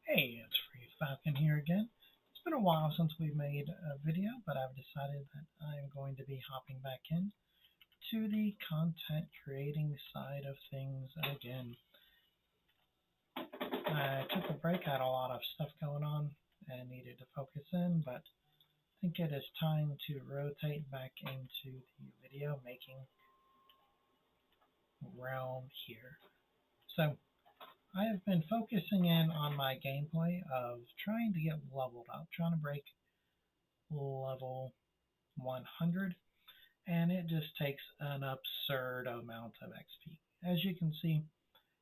Hey, it's Free Falcon here again. It's been a while since we made a video, but I've decided that I'm going to be hopping back in to the content creating side of things again. I took a break, had a lot of stuff going on and needed to focus in, but I think it is time to rotate back into the video making realm here. So I have been focusing in on my gameplay of trying to get leveled up, trying to break level 100, and it just takes an absurd amount of XP. As you can see,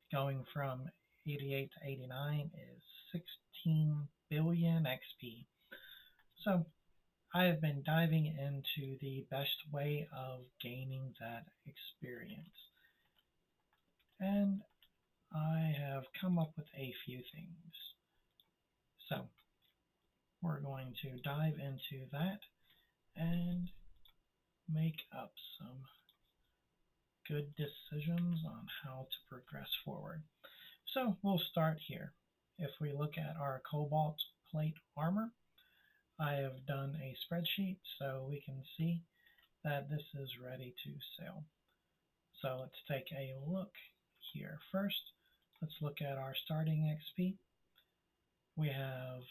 going from 88 to 89 is 16 billion XP. So I have been diving into the best way of gaining that experience. And I have come up with a few things. So we're going to dive into that and make up some good decisions on how to progress forward. So we'll start here. If we look at our cobalt plate armor, I have done a spreadsheet so we can see that this is ready to sell. So let's take a look here. First, let's look at our starting XP. We have,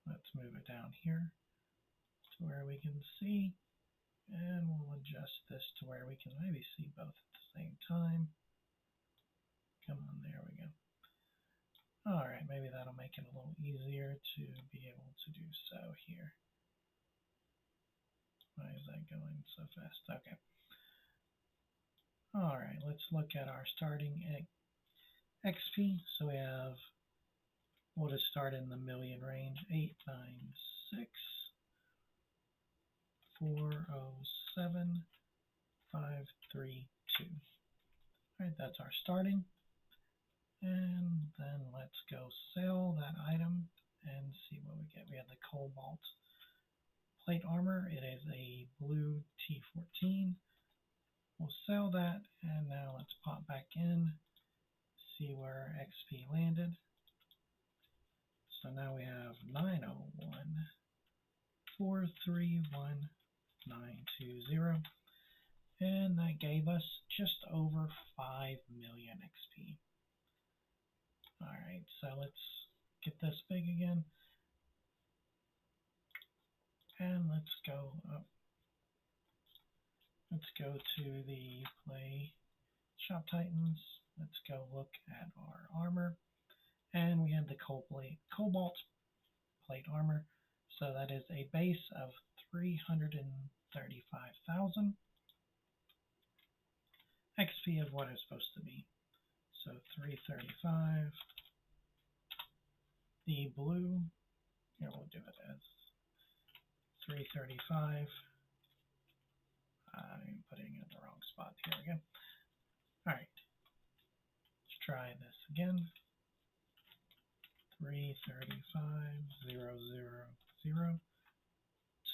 let's move it down here to where we can see, and we'll adjust this to where we can maybe see both at the same time. Come on, there we go. Alright, maybe that'll make it a little easier to be able to do so here. Why is that going so fast? Okay. Alright, let's look at our starting XP. So we have, we'll just start in the million range, 896 407 532. Alright, that's our starting. And then let's go sell that item and see what we get. We have the cobalt plate armor. It is a blue T14. We'll sell that, and now let's pop back in, see where XP landed. So now we have 901 431 920, and that gave us just over 5 million XP. Alright, so let's get this big again. And let's go up. Let's go to the Play Shop Titans. Let's go look at our armor. And we have the cobalt plate armor. So that is a base of 335,000 XP of what it's supposed to be. So 335. The blue, here we'll do it as 335. I'm putting it in the wrong spot here again. Alright, let's try this again. 335,000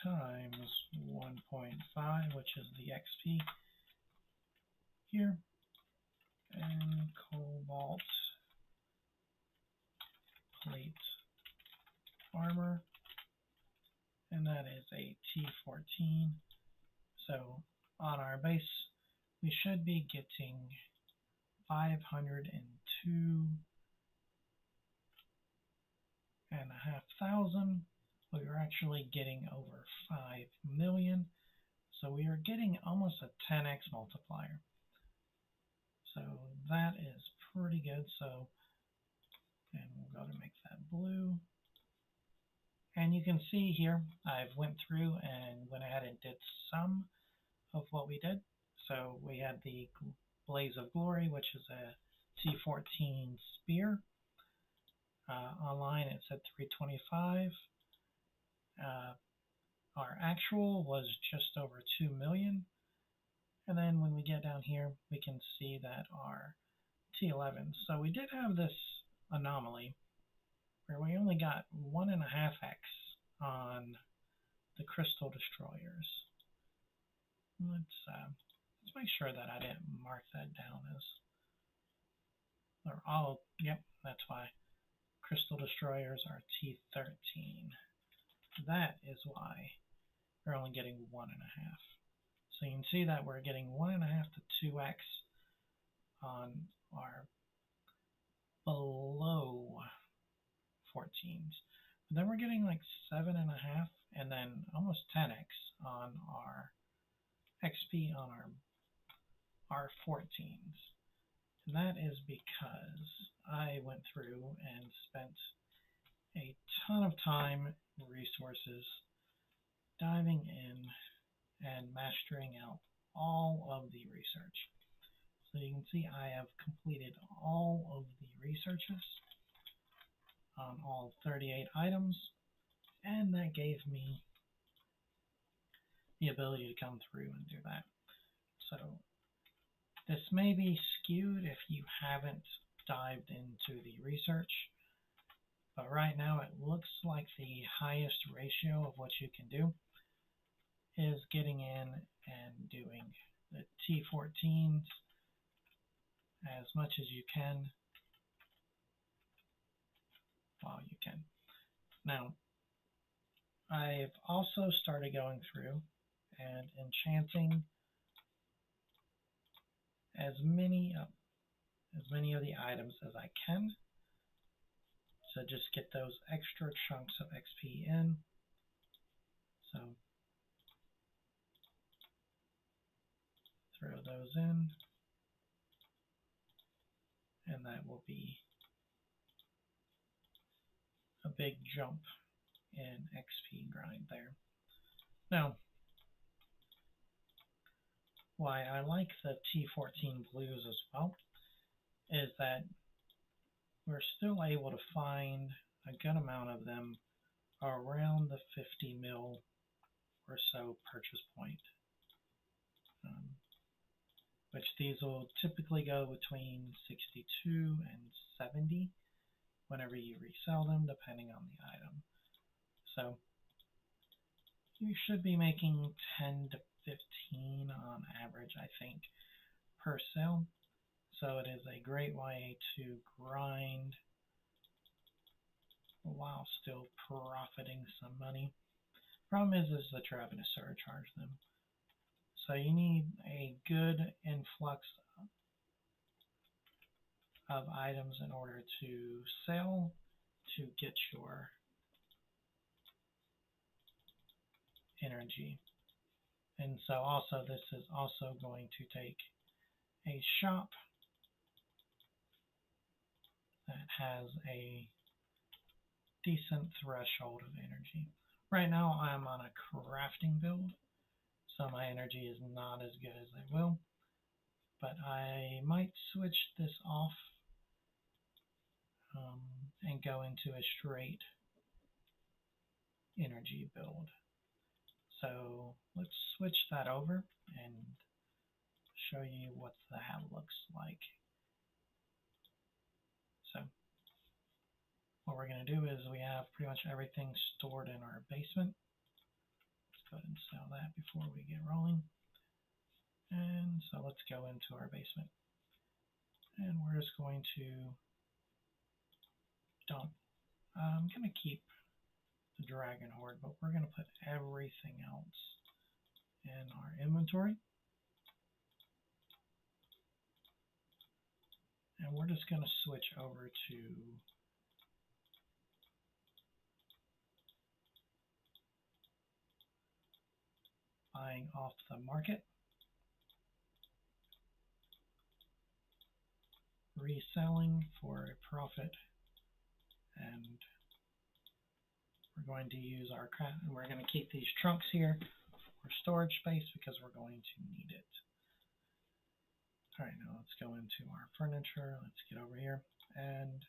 times 1.5, which is the XP here, and cobalt plate armor, and that is a T14. So on our base, we should be getting 502,500. We are actually getting over 5 million. So we are getting almost a 10x multiplier. So that is pretty good. So, and we'll go to make that blue. And you can see here, I've went through and went ahead and did some of what we did. So we had the Blaze of Glory, which is a T14 spear. Online it said 325. Our actual was just over 2 million. And then when we get down here, we can see that our T11. So we did have this anomaly where we only got 1.5x on the crystal destroyers. Let's make sure that I didn't mark that down as oh, yep, that's why. Crystal destroyers are T13. That is why we're only getting 1.5. So you can see that we're getting 1.5 to 2x on our below 14s. But then we're getting like 7.5 and then almost 10x on our XP on our 14s. And that is because I went through and spent a ton of time, resources, diving in and mastering out all of the research. So you can see I have completed all of the researches on all 38 items, and that gave me the ability to come through and do that. So this may be skewed if you haven't dived into the research, but right now it looks like the highest ratio of what you can do is getting in and doing the T14s as much as you can while you can. Now, I've also started going through and enchanting as many of the items as I can, so just get those extra chunks of XP in. So throw those in, and that will be a big jump in XP grind there. Now, why I like the T14 blues as well is that we're still able to find a good amount of them around the 50 mil or so purchase point, which these will typically go between 62 and 70 whenever you resell them, depending on the item. So you should be making 10 to 15 on average, I think, per sale. So it is a great way to grind while still profiting some money. Problem is that you're having to surcharge them. So you need a good influx of items in order to sell to get your energy. And so also this is also going to take a shop that has a decent threshold of energy. Right now I'm on a crafting build, so my energy is not as good as I will, but I might switch this off and go into a straight energy build. So let's switch that over and show you what that looks like. So what we're going to do is we have pretty much everything stored in our basement. Let's go ahead and sell that before we get rolling. And so let's go into our basement. And we're just going to dump. I'm going to keep the dragon horde, but we're going to put everything else in our inventory. And we're just going to switch over to buying off the market, reselling for a profit, and we're going to use our craft, and we're going to keep these trunks here for storage space because we're going to need it. Alright, now let's go into our furniture. Let's get over here, and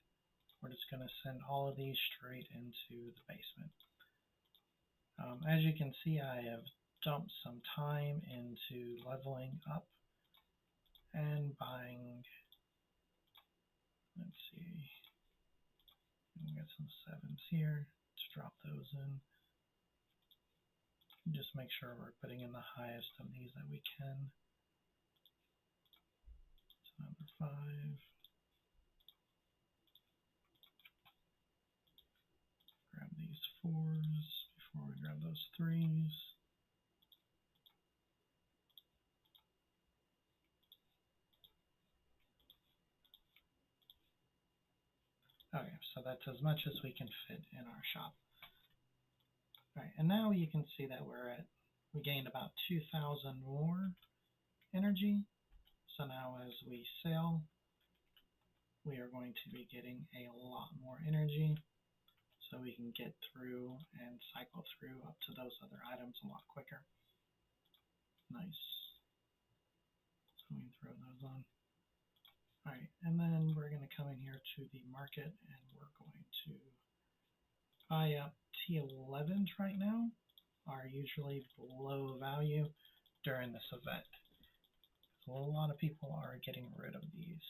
we're just going to send all of these straight into the basement. As you can see, I have dumped some time into leveling up and buying. Let's see, we got some 7s here. Let's drop those in. Just make sure we're putting in the highest of these that we can. So number 5. these 4s before we grab those 3s. Okay, so that's as much as we can fit in our shop. All right, and now you can see that we gained about 2,000 more energy. So now as we sell, we are going to be getting a lot more energy, so we can get through and cycle through up to those other items a lot quicker. Nice. So we can throw those on. All right, and then we're going to come in here to the market, and we're going to buy up T11s right now, are usually below value during this event. So a lot of people are getting rid of these.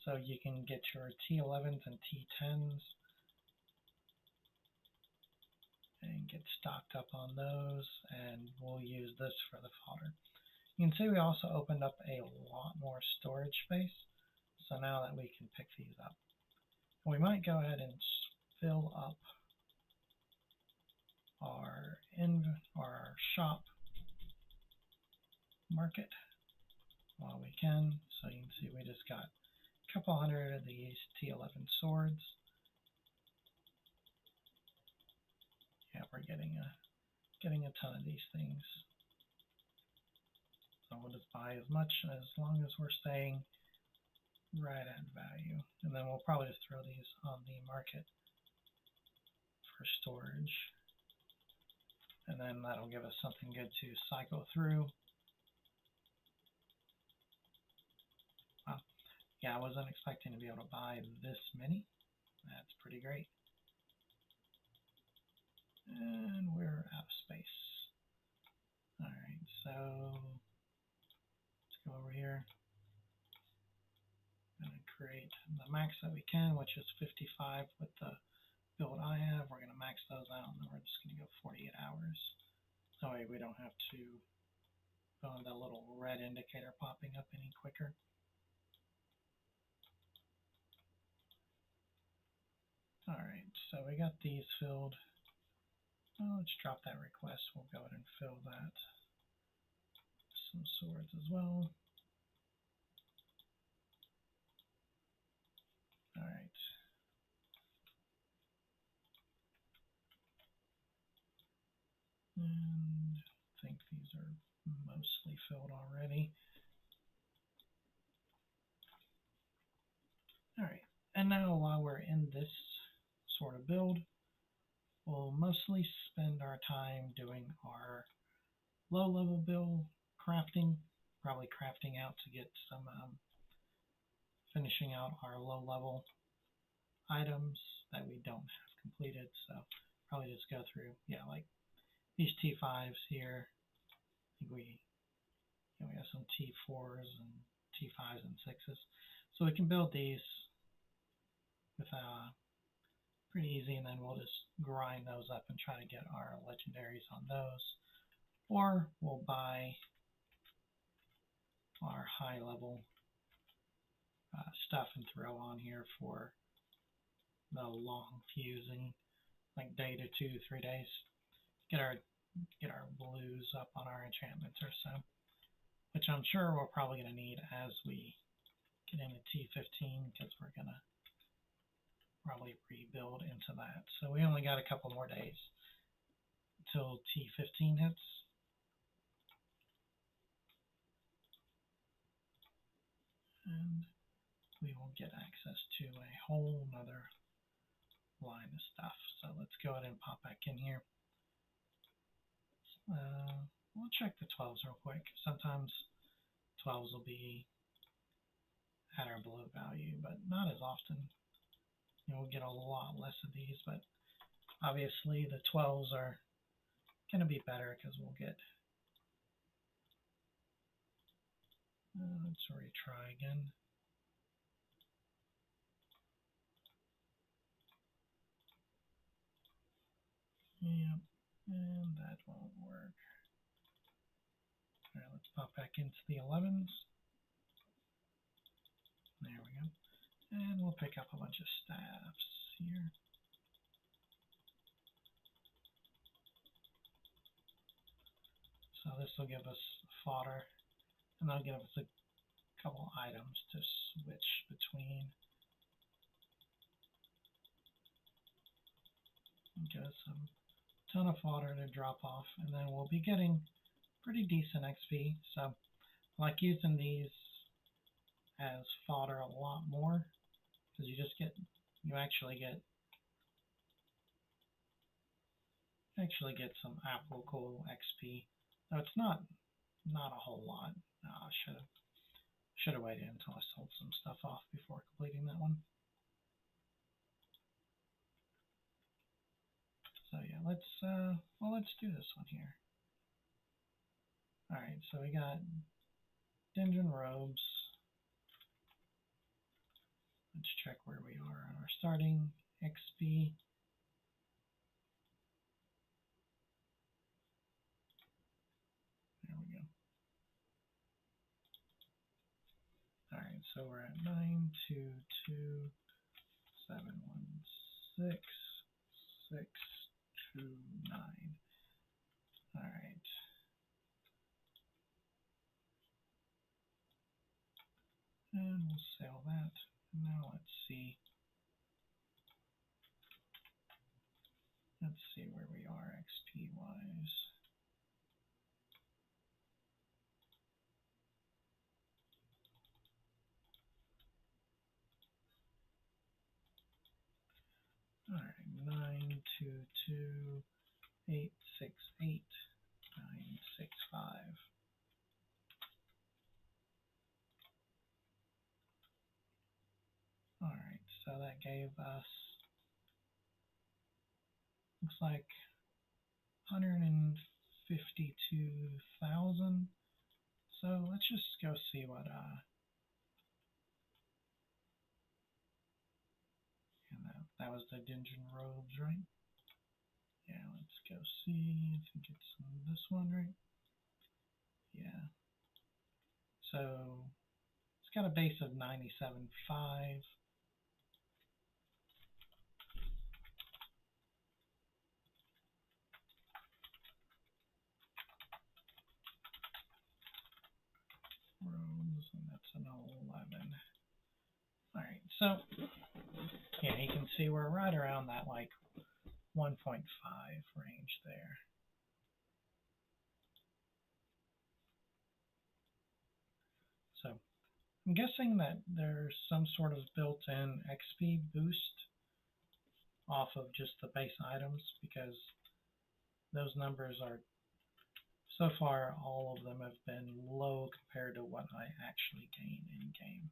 So you can get your T11s and T10s and get stocked up on those, and we'll use this for the fodder. You can see we also opened up a lot more storage space, so now that we can pick these up. We might go ahead and fill up our shop market while we can. So you can see we just got a couple hundred of these T11 swords. Yeah, we're getting a ton of these things. So we'll just buy as much as long as we're staying right at value. And then we'll probably just throw these on the market for storage. And then that'll give us something good to cycle through. Wow. Yeah, I wasn't expecting to be able to buy this many. That's pretty great. And we're out of space. Alright, so let's go over here. I'm going to create the max that we can, which is 55 with the build I have. We're going to max those out, and then we're just going to go 48 hours. That way we don't have to go on the little red indicator popping up any quicker. Alright, so we got these filled. Well, let's drop that request. We'll go ahead and fill that. Some swords as well. Alright. And I think these are mostly filled already. Alright, and now while we're in this sort of build, we'll mostly spend our time doing our low-level build crafting, probably crafting out to get some, finishing out our low-level items that we don't have completed. So probably just go through, yeah, like these T5s here. I think we have some T4s and T5s and 6s. So we can build these with pretty easy, and then we'll just grind those up and try to get our legendaries on those. Or we'll buy our high level stuff and throw on here for the long fusing, like day to 2-3 days. Get our blues up on our enchantments or so, which I'm sure we're probably going to need as we get into T15, because we're going to probably rebuild into that. So we only got a couple more days until T15 hits. And we will get access to a whole nother line of stuff. So let's go ahead and pop back in here. We'll check the 12s real quick. Sometimes 12s will be at or below value, but not as often. We'll get a lot less of these, but obviously the 12s are going to be better because we'll get. Let's retry again. Yep, and that won't work. Alright, let's pop back into the 11s. There we go. And we'll pick up a bunch of staffs here. So this will give us fodder, and that'll give us a couple items to switch between. Get us a ton of fodder to drop off, and then we'll be getting pretty decent XP. So I like using these as fodder a lot more, because you actually get some applicable XP. So it's not a whole lot. I should have waited until I sold some stuff off before completing that one. So yeah, let's do this one here. All right, so we got dungeon robes. Let's check where we are on our starting XP. There we go. All right, so we're at 922716629. All right. And we'll sell that. Now let's see. Let's see where we are XP wise. All right, 922868965. All right, so that gave us, looks like 152,000. So let's just go see what and that was the dungeon robes, right? Yeah, let's go see. I think it's this one, right? Yeah. So it's got a base of 97.5. Robes, and that's an 11. All right, so yeah, you can see we're right around that like 1.5 range there. So I'm guessing that there's some sort of built-in XP boost off of just the base items, because those numbers are, so far all of them have been low compared to what I actually gain in game,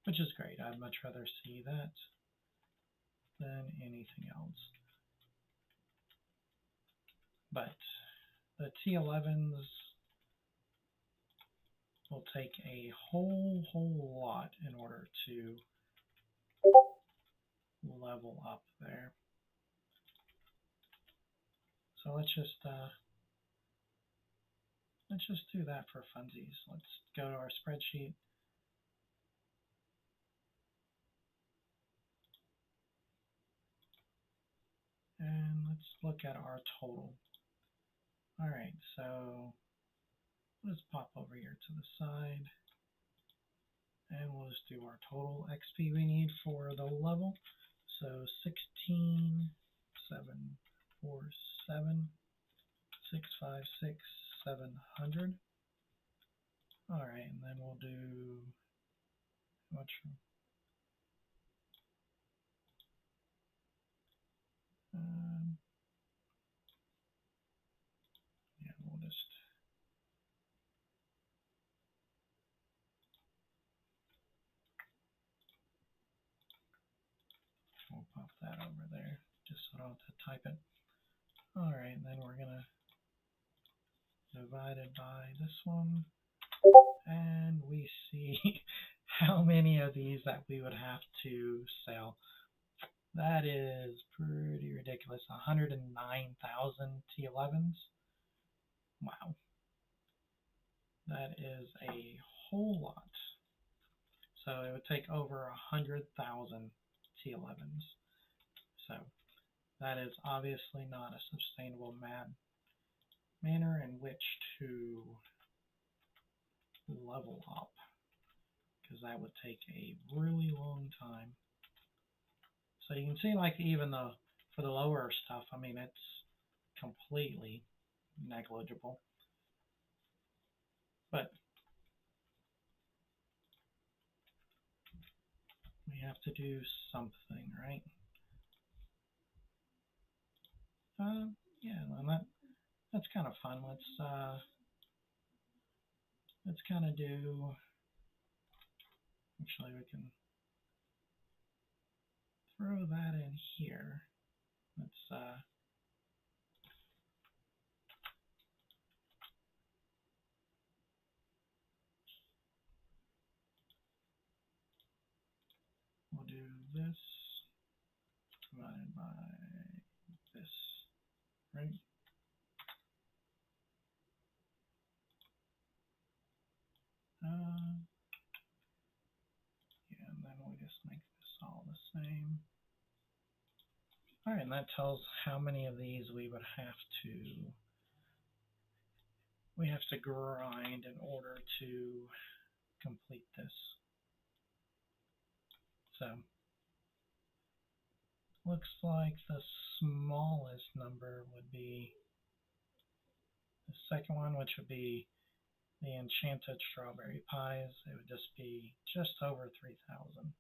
which is great. I'd much rather see that than anything else. But the T11s will take a whole lot in order to level up there. So let's just do that for funsies. Let's go to our spreadsheet. And let's look at our total. All right, so let's pop over here to the side, and we'll just do our total XP we need for the level. So 16,747,656,700. All right, and then we'll do much. Yeah, we'll pop that over there just so I don't have to type it. All right, and then we're gonna divide it by this one, and we see how many of these that we would have to sell. That is pretty ridiculous. 109,000 T11s. Wow. That is a whole lot. So it would take over 100,000 T11s. So that is obviously not a sustainable map. manner in which to level up, because that would take a really long time. So you can see, like, even for the lower stuff, I mean, it's completely negligible. But we have to do something, right? Yeah, and that's kind of fun. Let's kind of do. Actually, we can throw that in here. We'll do this divided by this, right? Yeah, and then we just make this all the same. All right, and that tells how many of these we would have to grind in order to complete this. So looks like the smallest number would be the second one, which would be the enchanted strawberry pies. It would just be just over 3,000.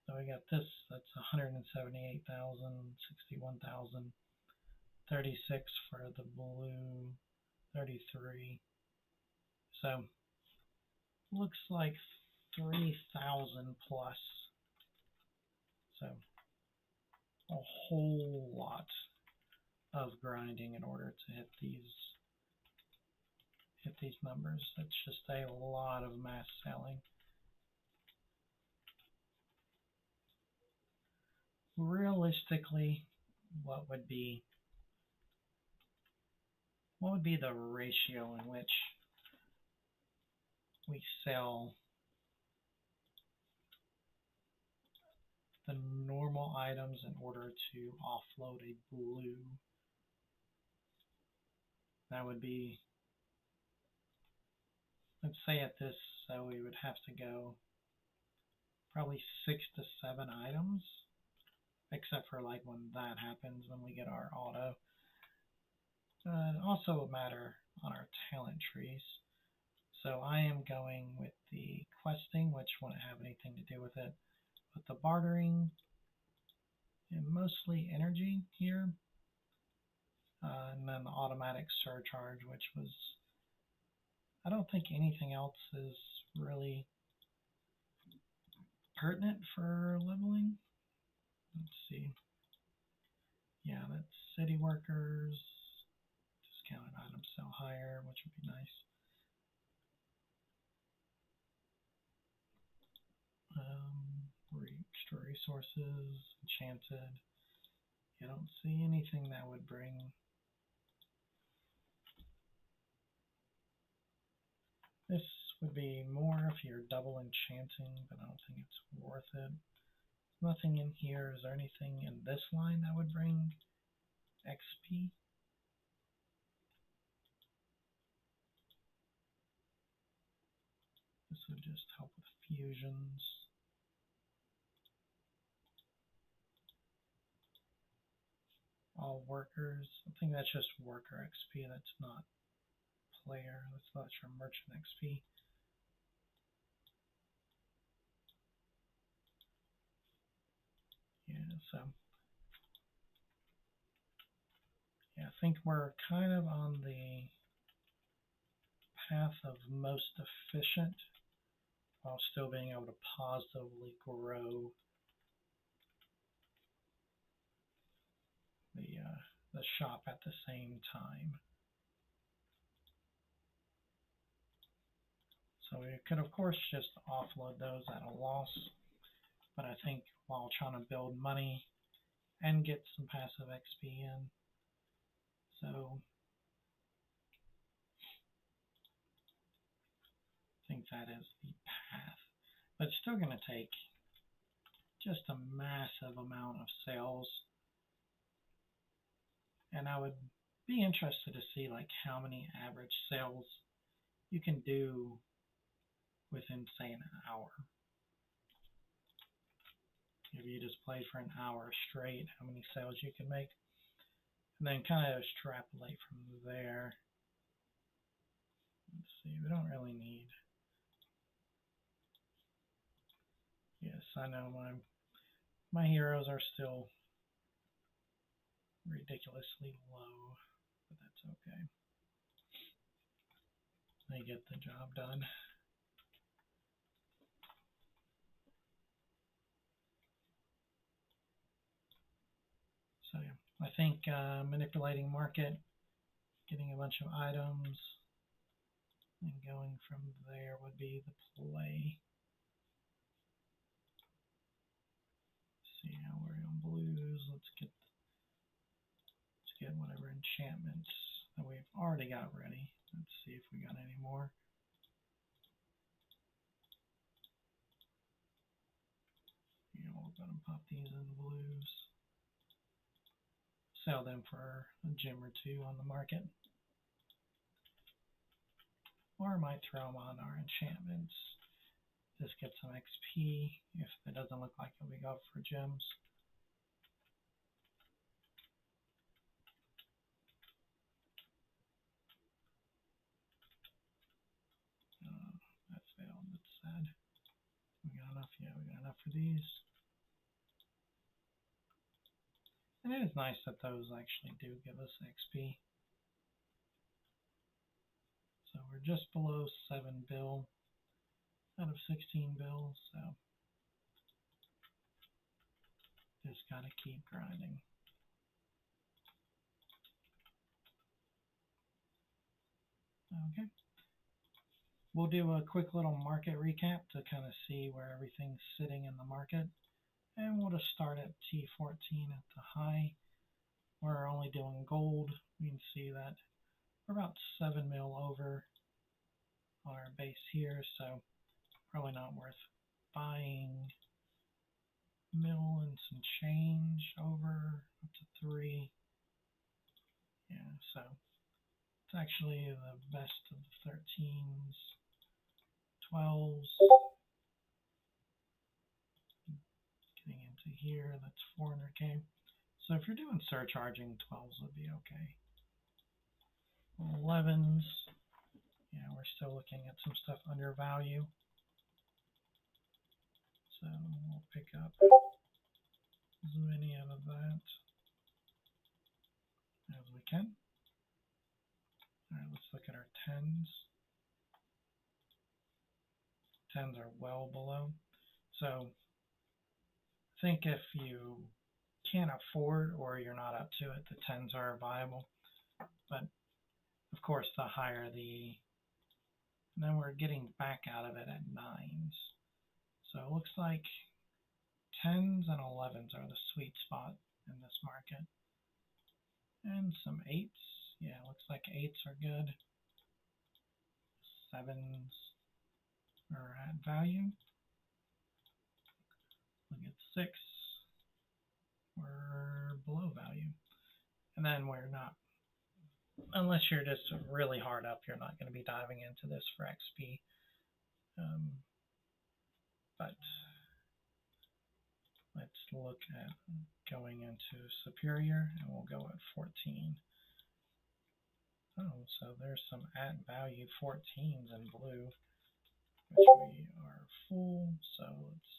So we got this, that's 178,000, 61,000, 36 for the blue, 33. So looks like 3,000 plus. So a whole lot of grinding in order to hit these numbers. It's just a lot of mass selling. Realistically, what would be the ratio in which we sell the normal items in order to offload a blue? That would be, let's say at this, so we would have to go probably 6 to 7 items, except for like when that happens, when we get our auto. Also a matter on our talent trees. So I am going with the questing, which wouldn't have anything to do with it, but the bartering, and mostly energy here, and then the automatic surcharge, which was, I don't think anything else is really pertinent for leveling. Let's see. Yeah, that's city workers. Discounted items sell higher, which would be nice. Extra resources, enchanted. I don't see anything that would bring. This would be more if you're double enchanting, but I don't think it's worth it. Nothing in here. Is there anything in this line that would bring XP? This would just help with fusions. All workers. I think that's just worker XP. That's not player. That's not your merchant XP. Yeah, so yeah, I think we're kind of on the path of most efficient while still being able to positively grow the shop at the same time. So we could, of course, just offload those at a loss, but I think while trying to build money and get some passive XP in, so I think that is the path. But it's still going to take just a massive amount of sales, and I would be interested to see like how many average sales you can do within, say, an hour. If you just play for an hour straight, how many sales you can make, and then kind of extrapolate from there. Let's see, we don't really need. Yes, I know my heroes are still ridiculously low, but that's okay. They get the job done. So yeah, I think manipulating market, getting a bunch of items, and going from there would be the play. See how we're on blues. Let's get whatever enchantments that we've already got ready. Let's see if we got any more. Yeah, we'll go and pop these in the blues. Sell them for a gem or two on the market. Or I might throw them on our enchantments. Just get some XP if it doesn't look like it, we go for gems. That failed. That's sad. We got enough? Yeah, we got enough for these. And it is nice that those actually do give us XP. So we're just below 7 bill out of 16 bills, so just gotta keep grinding. Okay. We'll do a quick little market recap to kind of see where everything's sitting in the market. And we'll just start at T14 at the high. We're only doing gold. We can see that we're about 7 mil over on our base here, so probably not worth buying. Mil and some change over up to 3. Yeah, so it's actually the best of the 13s, 12s. Getting into here, that's 400k. So if you're doing surcharging, 12s would be okay. 11s, yeah, we're still looking at some stuff under value. So we'll pick up as many out of that as we can. All right, let's look at our 10s. 10s are well below. So I think if you can't afford or you're not up to it, the 10s are viable. But of course, the higher the, and then we're getting back out of it at 9s. So it looks like 10s and 11s are the sweet spot in this market. And some 8s. Yeah, looks like 8s are good. 7s are at value. Look at 6. We're below value. And then we're not, unless you're just really hard up, you're not going to be diving into this for XP. But let's look at going into superior, and we'll go at 14. Oh, so there's some at value 14s in blue, which we are full, so let's,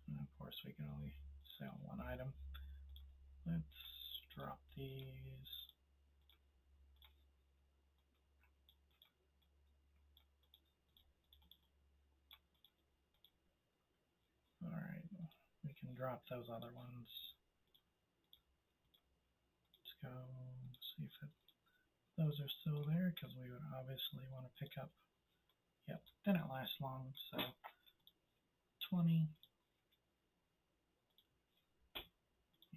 and of course we can only sell one item. Let's drop these. Alright, we can drop those other ones. Let's go see if those are still there, because we would obviously want to pick up. Yep, didn't last long, so 20.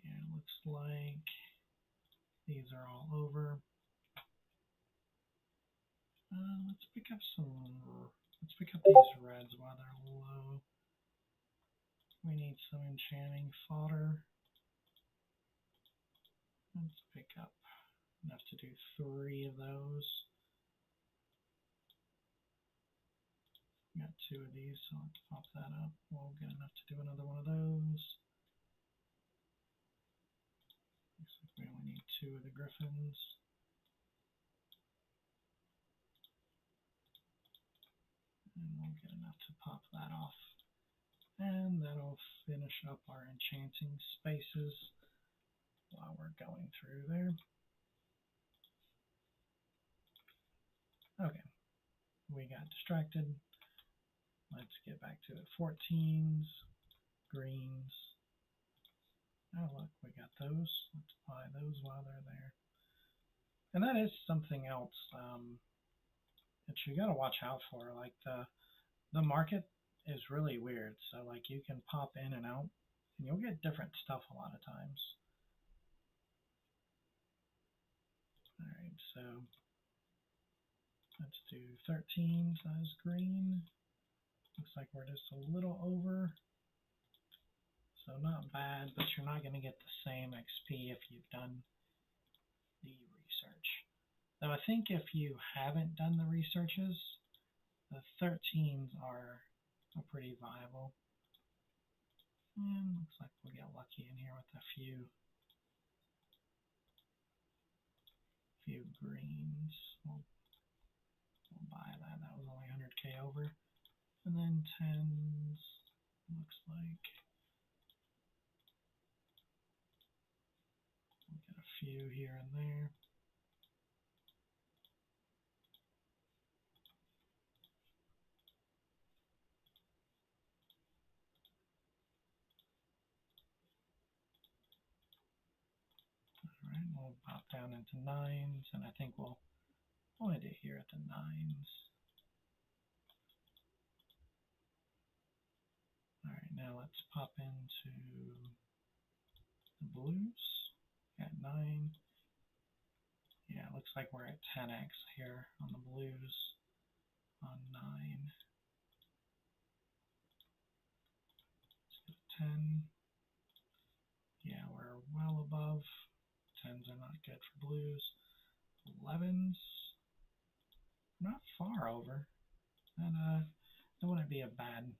Yeah, looks like these are all over. Let's pick up these reds while they're low. We need some enchanting fodder. Let's pick up enough to do 3 of those. Got 2 of these, so let's pop that up. We'll get enough to do another one of those. Looks like we only need 2 of the griffins. And we'll get enough to pop that off. And that'll finish up our enchanting spaces while we're going through there. Okay, we got distracted. Let's get back to it. 14s, greens. Oh look, we got those. Let's buy those while they're there. And that is something else that you gotta watch out for. Like the market is really weird. So like you can pop in and out, and you'll get different stuff a lot of times. All right, so let's do 13s as green. Looks like we're just a little over. So not bad, but you're not going to get the same XP if you've done the research. Now I think if you haven't done the researches, the 13s are pretty viable. And looks like we'll get lucky in here with a few greens. We'll buy that. That was only 100k over. And then 10s, looks like we'll get a few here and there. Alright, we'll pop down into 9s, and I think we'll end it here at the 9s. Alright, now let's pop into the blues at 9. Yeah, it looks like we're at 10x here on the blues on 9. Let's go 10. Yeah, we're well above. 10s are not good for blues. 11s, not far over. And that wouldn't be a bad.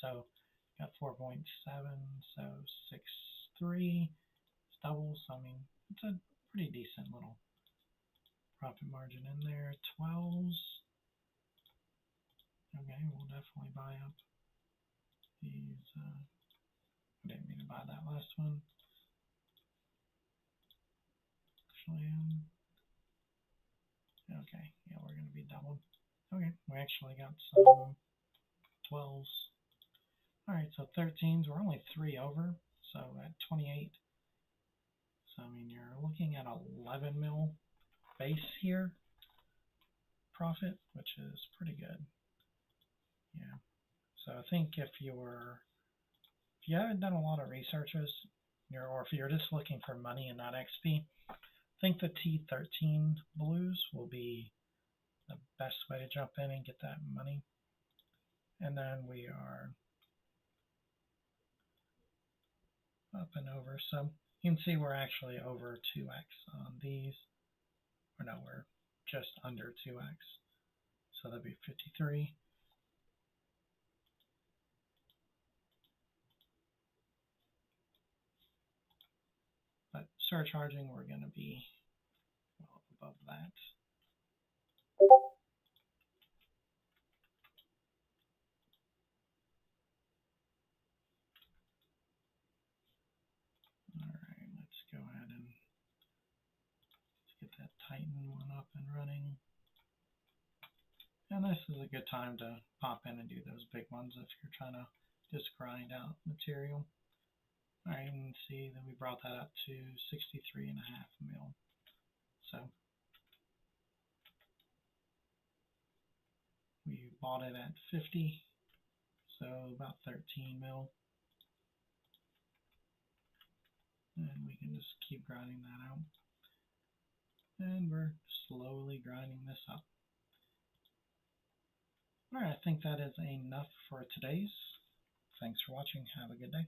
So got 4.7, so 6.3. It's double, so I mean it's a pretty decent little profit margin in there. 12s. Okay, we'll definitely buy up these. I didn't mean to buy that last one. Actually, okay, yeah, we're going to be doubled. Okay, we actually got some 12s. Alright, so 13s, we're only 3 over, so at 28. So, I mean, you're looking at 11 mil base here, profit, which is pretty good. Yeah, so I think if you haven't done a lot of researches, or if you're just looking for money and not XP, I think the T13 blues will be the best way to jump in and get that money. And then we are up and over. So you can see we're actually over 2x on these. Or no, we're just under 2x. So that'd be 53. But surcharging, we're going to be well above that. Alright, let's go ahead and get that Titan one up and running. And this is a good time to pop in and do those big ones if you're trying to just grind out material. Alright, you can see that we brought that up to 63.5 mil. So we bought it at 50, so about 13 mil. And we can just keep grinding that out. And we're slowly grinding this up. Alright, I think that is enough for today's. Thanks for watching. Have a good day.